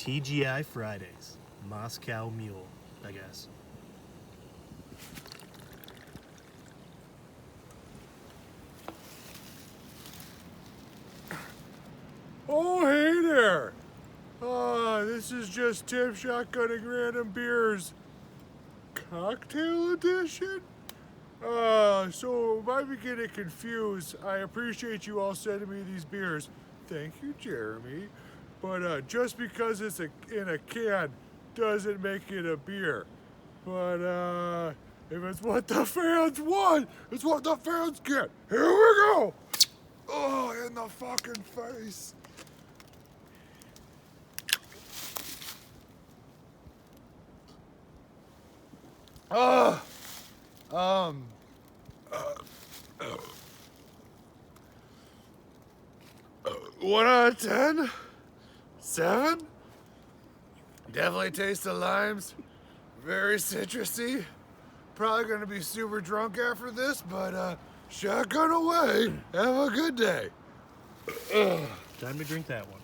TGI Fridays. Moscow Mule, I guess. Oh, hey there! This is just Tim shotgunning random beers. Cocktail edition? So might be getting confused. I appreciate you all sending me these beers. Thank you, Jeremy. But just because it's in a can doesn't make it a beer. But if it's what the fans want, it's what the fans get. Here we go! Oh, in the fucking face. Oh, 1 out of 10? 7? Definitely taste the limes. Very citrusy. Probably gonna be super drunk after this, but shotgun away. Have a good day. Time to drink that one.